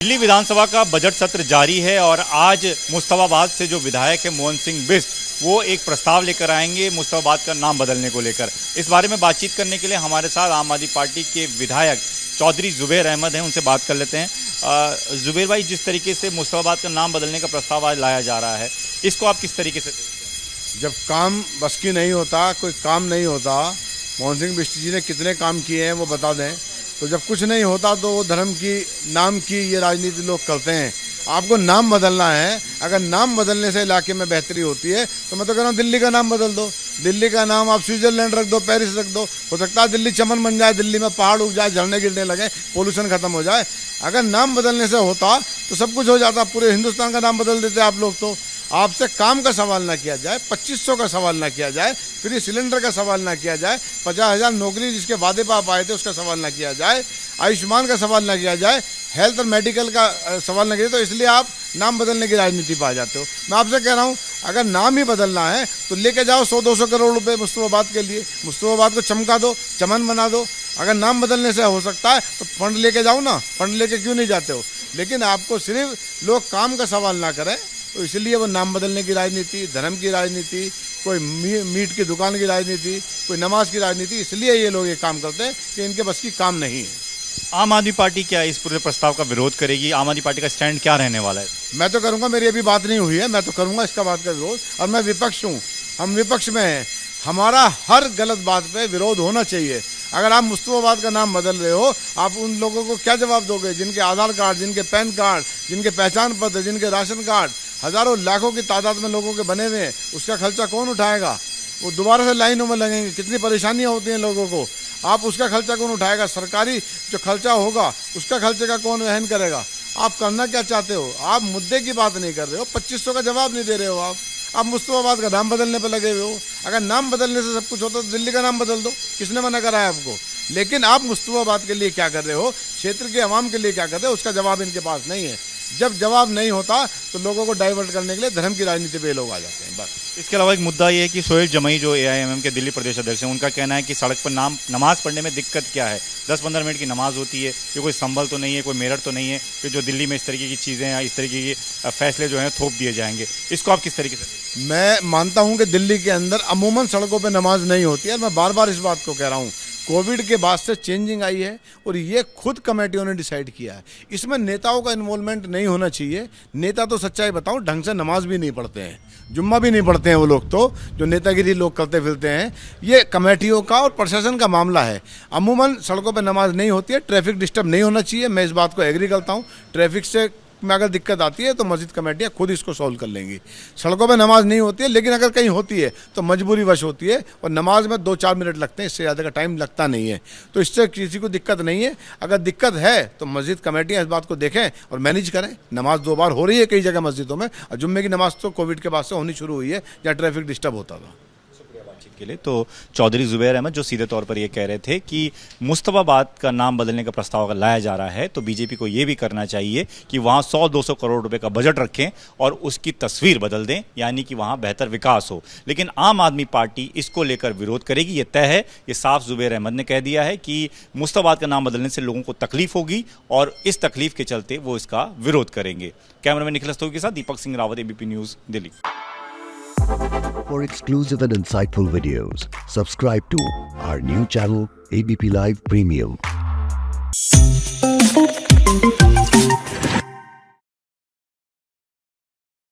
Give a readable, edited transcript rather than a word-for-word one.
दिल्ली विधानसभा का बजट सत्र जारी है और आज मुस्तफाबाद से जो विधायक है मोहन सिंह बिष्ट वो एक प्रस्ताव लेकर आएंगे मुस्तफाबाद का नाम बदलने को लेकर। इस बारे में बातचीत करने के लिए हमारे साथ आम आदमी पार्टी के विधायक चौधरी जुबैर अहमद हैं, उनसे बात कर लेते हैं। जुबैर भाई, जिस तरीके से मुस्तफाबाद का नाम बदलने का प्रस्ताव आज लाया जा रहा है, इसको आप किस तरीके से देखते हैं? जब काम बस की नहीं होता, कोई काम नहीं होता, मोहन सिंह बिष्ट जी ने कितने काम किए हैं वो बता दें। तो जब कुछ नहीं होता तो वो धर्म की नाम की ये राजनीति लोग करते हैं। आपको नाम बदलना है, अगर नाम बदलने से इलाके में बेहतरी होती है तो मैं तो कह रहा हूँ दिल्ली का नाम बदल दो। दिल्ली का नाम आप स्विट्जरलैंड रख दो, पेरिस रख दो। हो सकता है दिल्ली चमन बन जाए, दिल्ली में पहाड़ उग जाए, झरने गिरने लगे, पोल्यूशन खत्म हो जाए। अगर नाम बदलने से होता तो सब कुछ हो जाता। पूरे हिंदुस्तान का नाम बदल देते आप लोग। तो आपसे काम का सवाल ना किया जाए, 2500 का सवाल ना किया जाए, फ्री सिलेंडर का सवाल ना किया जाए, 50,000 नौकरी जिसके वादे पर आप आए थे उसका सवाल ना किया जाए, आयुष्मान का सवाल ना किया जाए, हेल्थ और मेडिकल का सवाल ना किया जाए, तो इसलिए आप नाम बदलने की राजनीति पा जाते हो। मैं आपसे कह रहा हूँ अगर नाम ही बदलना है तो लेके जाओ 100-200 करोड़ रुपए मुस्तफाबाद के लिए, मुस्तफाबाद को चमका दो, चमन बना दो। अगर नाम बदलने से हो सकता है तो फंड लेके जाओ ना, फंड लेके क्यों नहीं जाते हो? लेकिन आपको सिर्फ लोग काम का सवाल ना करें तो इसलिए वो नाम बदलने की राजनीति, धर्म की राजनीति, कोई मीट की दुकान की राजनीति, कोई नमाज की राजनीति, इसलिए ये लोग ये काम करते हैं कि इनके बस की काम नहीं है। आम आदमी पार्टी क्या इस पूरे प्रस्ताव का विरोध करेगी? आम आदमी पार्टी का स्टैंड क्या रहने वाला है? मैं तो करूँगा, मेरी अभी बात नहीं हुई है, मैं तो करूँगा इसका बात का विरोध। और मैं विपक्ष हूँ, हम विपक्ष में हैं, हमारा हर गलत बात पे विरोध होना चाहिए। अगर आप मुस्तफाबाद का नाम बदल रहे हो, आप उन लोगों को क्या जवाब दोगे जिनके आधार कार्ड, जिनके पैन कार्ड, जिनके पहचान पत्र, जिनके राशन कार्ड हज़ारों लाखों की तादाद में लोगों के बने हुए हैं? उसका खर्चा कौन उठाएगा? वो दोबारा से लाइनों में लगेंगे, कितनी परेशानियां होती हैं लोगों को। आप उसका खर्चा कौन उठाएगा? सरकारी जो खर्चा होगा उसका खर्चे का कौन वहन करेगा? आप करना क्या चाहते हो? आप मुद्दे की बात नहीं कर रहे हो, 2500 का जवाब नहीं दे रहे हो। आप मुस्तफाबाद का नाम बदलने पर लगे हुए हो। अगर नाम बदलने से सब कुछ होता तो दिल्ली का नाम बदल दो, किसने मना करा है आपको? लेकिन आप मुस्तफाबाद के लिए क्या कर रहे हो, क्षेत्र के अवाम के लिए क्या कर रहे हो, उसका जवाब इनके पास नहीं है। जब जवाब नहीं होता तो लोगों को डाइवर्ट करने के लिए धर्म की राजनीति पे लोग आ जाते हैं, बस। इसके अलावा एक मुद्दा ये है कि सोहेल जमई जो AIMM के दिल्ली प्रदेश अध्यक्ष हैं, उनका कहना है कि सड़क पर नमाज पढ़ने में दिक्कत क्या है? 10-15 मिनट की नमाज होती है, ये कोई संभल तो नहीं है, कोई मेरठ तो नहीं है कि जो दिल्ली में इस तरीके की चीज़ें या इस तरीके की फैसले जो हैं थोप दिए जाएंगे। इसको आप किस तरीके से? मैं मानता हूं कि दिल्ली के अंदर अमूमन सड़कों पे नमाज नहीं होती है। मैं बार बार इस बात को कह रहा हूं, कोविड के बाद से चेंजिंग आई है और ये खुद कमेटियों ने डिसाइड किया है। इसमें नेताओं का इन्वॉल्वमेंट नहीं होना चाहिए। नेता तो सच्चाई बताऊं ढंग से नमाज भी नहीं पढ़ते हैं, जुम्मा भी नहीं पढ़ते हैं वो लोग, तो जो नेतागिरी लोग करते फिरते हैं। ये कमेटियों का और प्रशासन का मामला है। अमूमन सड़कों पर नमाज नहीं होती है। ट्रैफिक डिस्टर्ब नहीं होना चाहिए, मैं इस बात को एग्री करता हूँ। ट्रैफिक से में अगर दिक्कत आती है तो मस्जिद कमेटियाँ खुद इसको सॉल्व कर लेंगी। सड़कों पे नमाज नहीं होती है, लेकिन अगर कहीं होती है तो मजबूरी वश होती है और नमाज में 2-4 मिनट लगते हैं, इससे ज़्यादा का टाइम लगता नहीं है। तो इससे किसी को दिक्कत नहीं है। अगर दिक्कत है तो मस्जिद कमेटियाँ इस बात को देखें और मैनेज करें। नमाज 2 बार हो रही है कई जगह मस्जिदों में, और जुम्मे की नमाज तो कोविड के बाद से होनी शुरू हुई है जहाँ ट्रैफिक डिस्टर्ब होता था। के लिए तो चौधरी जुबैर अहमद जो सीधे तौर पर ये कह रहे थे कि मुस्तफाबाद का नाम बदलने का प्रस्ताव अगर लाया जा रहा है तो बीजेपी को ये भी करना चाहिए कि वहाँ 100-200 करोड़ रुपए का बजट रखें और उसकी तस्वीर बदल दें, यानी कि वहाँ बेहतर विकास हो। लेकिन आम आदमी पार्टी इसको लेकर विरोध करेगी, ये तय है। ये साफ जुबैर अहमद ने कह दिया है कि मुस्तफाबाद का नाम बदलने से लोगों को तकलीफ होगी और इस तकलीफ के चलते वो इसका विरोध करेंगे। कैमरामैन निखिल स्तोगी के साथ Deepak Singh Rawat, ABP news, Delhi. For exclusive and insightful videos, subscribe to our new channel ABP Live Premium.